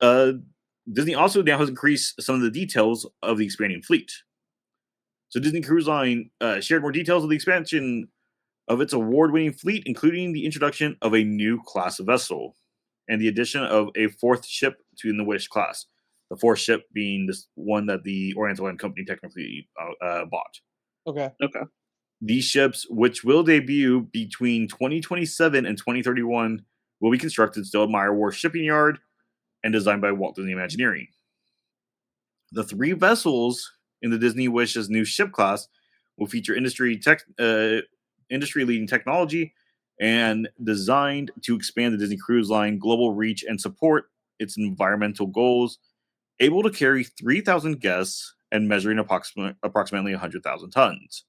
uh, Disney also now has increased some of the details of the expanding fleet. So Disney Cruise Line shared more details of the expansion of its award-winning fleet, including the introduction of a new class of vessel and the addition of a fourth ship to the Wish class. The fourth ship being this one that the Oriental Land Company technically bought. Okay. These ships, which will debut between 2027 and 2031, will be constructed still at Meyer Wharf Shipping Yard and designed by Walt Disney Imagineering. The three vessels in the Disney Wish's new ship class will feature industry-leading technology and designed to expand the Disney Cruise Line global reach and support its environmental goals, able to carry 3,000 guests and measuring approximately 100,000 tons.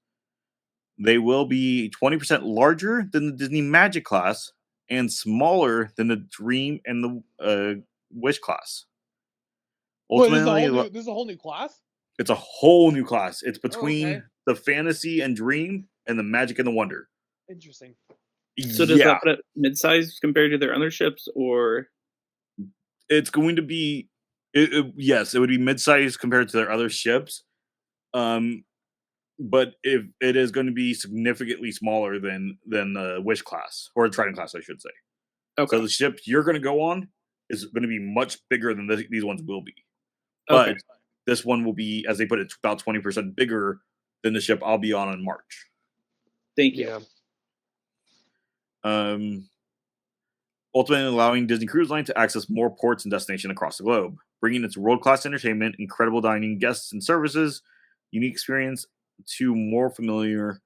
They will be 20% larger than the Disney Magic class and smaller than the Dream and the Wish class. Ultimately, this is a whole new class? It's a whole new class. It's between the Fantasy and Dream and the Magic and the Wonder. Interesting. So does that put it mid-size compared to their other ships, or? It's going to be, yes, it would be mid-size compared to their other ships. But if it is going to be significantly smaller than the Wish class, or the Trident class, I should say. Okay. So the ship you're going to go on is going to be much bigger than these ones will be. But this one will be, as they put it, about 20% bigger than the ship I'll be on in March. Thank you. Ultimately allowing Disney Cruise Line to access more ports and destinations across the globe, bringing its world-class entertainment, incredible dining, guests, and services, unique experience to more familiar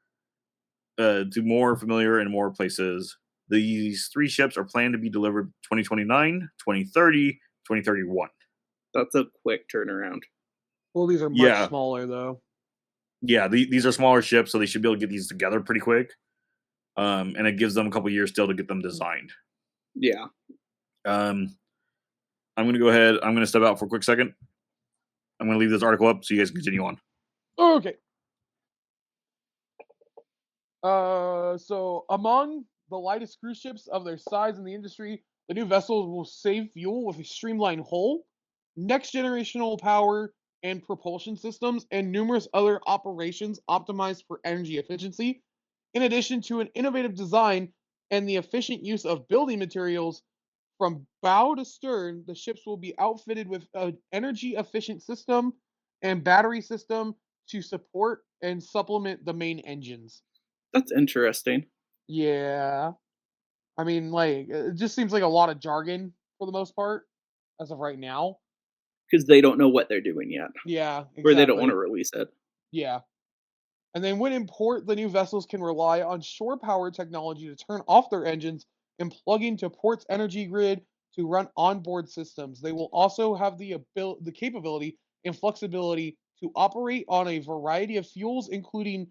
and more places. These three ships are planned to be delivered 2029, 2030, 2031. That's a quick turnaround. Well, these are much smaller, though. Yeah, these are smaller ships, so they should be able to get these together pretty quick. And it gives them a couple years still to get them designed. Yeah. I'm going to go ahead. I'm going to step out for a quick second. I'm going to leave this article up so you guys can continue on. Okay. So among the lightest cruise ships of their size in the industry, the new vessels will save fuel with a streamlined hull, next generational power and propulsion systems, and numerous other operations optimized for energy efficiency. In addition to an innovative design and the efficient use of building materials, from bow to stern, the ships will be outfitted with an energy efficient system and battery system to support and supplement the main engines. That's interesting. Yeah. I mean, like, it just seems like a lot of jargon for the most part, as of right now. Because they don't know what they're doing yet. Yeah, exactly. Or they don't want to release it. Yeah. And then when in port, the new vessels can rely on shore power technology to turn off their engines and plug into port's energy grid to run onboard systems. They will also have the capability and flexibility to operate on a variety of fuels, including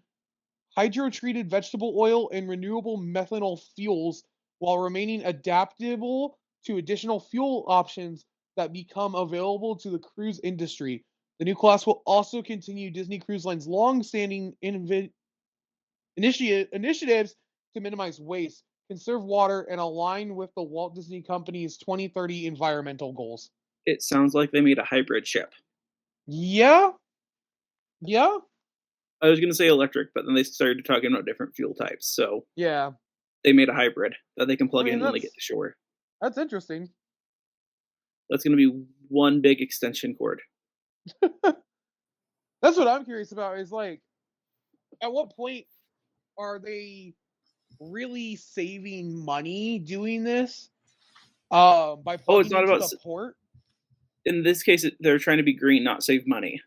hydro-treated vegetable oil and renewable methanol fuels, while remaining adaptable to additional fuel options that become available to the cruise industry. The new class will also continue Disney Cruise Line's long-standing initiatives to minimize waste, conserve water, and align with the Walt Disney Company's 2030 environmental goals. It sounds like they made a hybrid ship. Yeah. I was going to say electric, but then they started talking about different fuel types. So yeah, they made a hybrid that they can plug in when they get to shore. That's interesting. That's going to be one big extension cord. That's what I'm curious about is, like, at what point are they really saving money doing this? By plugging into the port? In this case, they're trying to be green, not save money.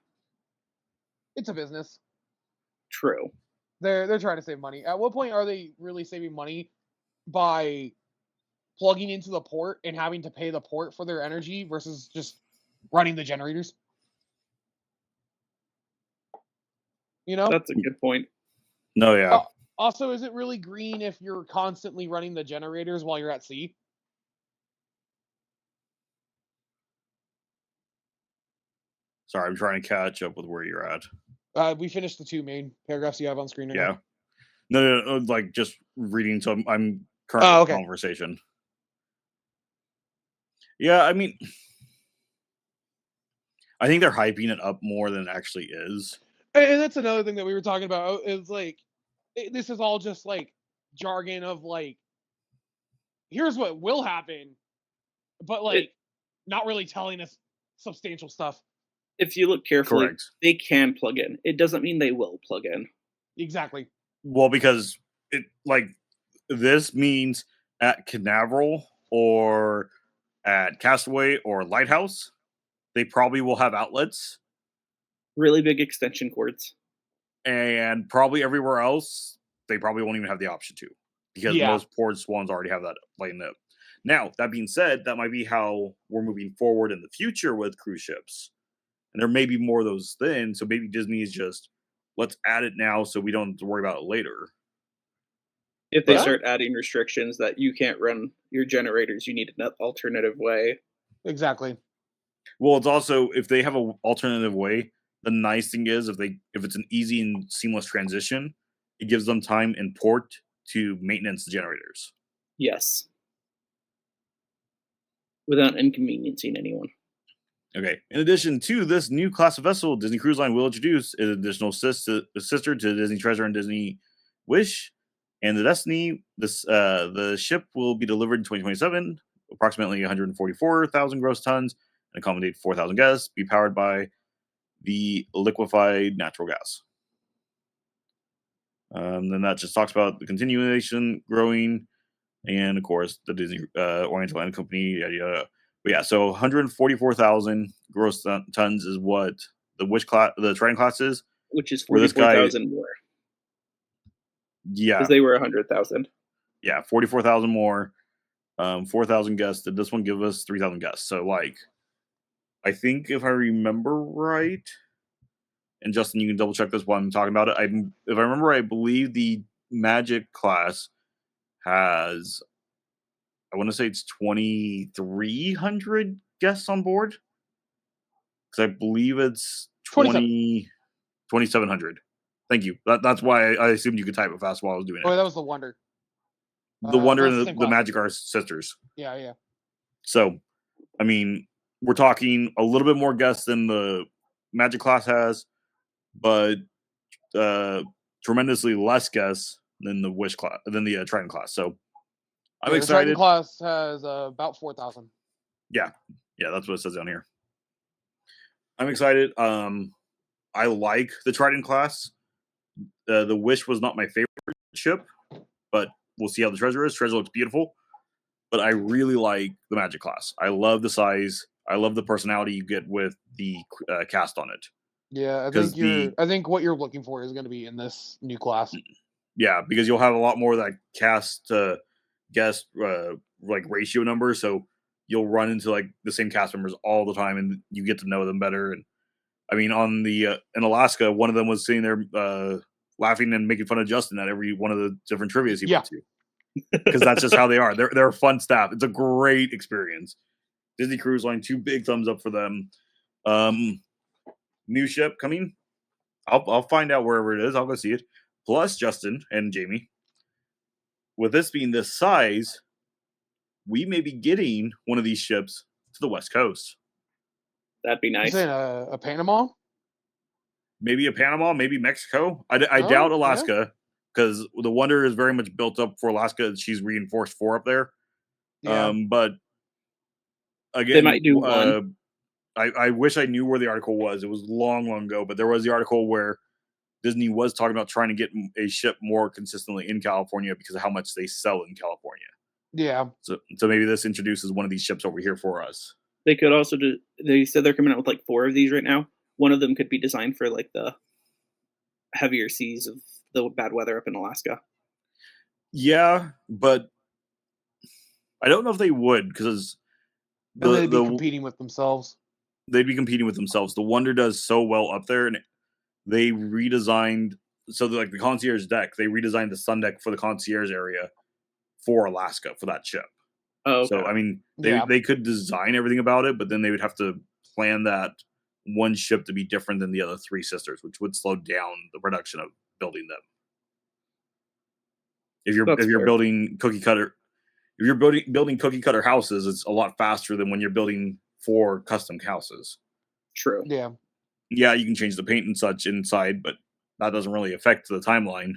It's a business. True. They're trying to save money. At what point are they really saving money by plugging into the port and having to pay the port for their energy versus just running the generators? You know? That's a good point. No, yeah. Also, is it really green if you're constantly running the generators while you're at sea? Sorry, I'm trying to catch up with where you're at. We finished the two main paragraphs you have on screen right now. No, like just reading. So I'm currently in conversation. Yeah, I mean, I think they're hyping it up more than it actually is. And that's another thing that we were talking about is like this is all just like jargon of like here's what will happen, but like not really telling us substantial stuff. If you look carefully, Correct. they can plug in. It doesn't mean they will plug in. Exactly. Well, because it like this means at Canaveral or at Castaway or Lighthouse, they probably will have outlets, Really big extension cords. and probably everywhere else they probably won't even have the option to, because Yeah. most port ones already have that lined up. Now, that being said, that might be how we're moving forward in the future with cruise ships, and there may be more of those then. So maybe Disney is just let's add it now so we don't have to worry about it later. If they Yeah. start adding restrictions that you can't run your generators, you need an alternative way. Exactly. Well, it's also if they have an alternative way. The nice thing is if it's an easy and seamless transition, it gives them time in port to maintenance the generators. Yes. Without inconveniencing anyone. Okay. In addition to this new class of vessel, Disney Cruise Line will introduce an additional sister to Disney Treasure and Disney Wish, and the Destiny. The ship will be delivered in 2027, approximately 144,000 gross tons, and accommodate 4,000 guests. Be powered by the liquefied natural gas. Then that just talks about the continuation, growing, and of course the Disney Oriental Land Company. Yada, yada. But yeah, so 144,000 gross tons is what the Wish class, the Trident class is. Which is Where this guy- 44,000 more. Yeah, Because they were 100,000. yeah, 44,000 more, 4,000 guests. Did this one give us 3,000 guests? So like, I think if I remember right, and Justin, you can double check this while I'm talking about it. If I remember right, I believe the Magic class has, I want to say it's 2,300 guests on board, because I believe it's 2,700. Thank you. That's why I assumed you could type it fast while I was doing it. Oh, that was the Wonder. The Wonder that's and the the same class. Magic are sisters. Yeah, yeah. So, I mean, we're talking a little bit more guests than the Magic class has, but tremendously less guests than the Wish class, than the Trident class. So, I'm The Trident excited. class has about 4,000. Yeah, that's what it says down here. I'm excited. I like the Trident class. The Wish was not my favorite ship, but we'll see how the Treasure is. Treasure looks beautiful, but I really like the Magic class. I love the size. I love the personality you get with the cast on it. Yeah, I 'Cause think I think what you're looking for is going to be in this new class. Yeah, because you'll have a lot more of that cast to guest like ratio number, so you'll run into like the same cast members all the time, and you get to know them better. And I mean, on the in Alaska, one of them was sitting there laughing and making fun of Justin at every one of the different trivias he Yeah. went to, because that's just how they are. They're a fun staff. It's a great experience. Disney Cruise Line, 2 big thumbs up for them. New ship coming. I'll find out wherever it is. I'll go see it. Plus, Justin and Jamie, with this being this size, we may be getting one of these ships to the West Coast. That'd be You nice. saying a Panama? Maybe a Panama, maybe Mexico. I Oh, doubt yeah. Alaska, because the Wonder is very much built up for Alaska. She's reinforced for up there. Yeah. But again, They might do one. I wish I knew where the article was. It was long ago, but there was the article where Disney was talking about trying to get a ship more consistently in California because of how much they sell in California. Yeah. So maybe this introduces one of these ships over here for us. They could also do. They said they're coming out with like 4 of these right now. One of them could be designed for like the heavier seas of the bad weather up in Alaska. Yeah, but I don't know if they would, because And they'd be competing with themselves. they'd be competing with themselves. The Wonder does so well up there, and they redesigned, so like the concierge deck, they redesigned the sun deck for the concierge area for Alaska for that ship. Oh, okay. So I mean, Yeah. they could design everything about it, but then they would have to plan that one ship to be different than the other 3 sisters, which would slow down the production of building them. If you're fair. building cookie cutter, if you're building cookie cutter houses, it's a lot faster than when you're building 4 custom houses. True. Yeah. Yeah, you can change the paint and such inside, but that doesn't really affect the timeline.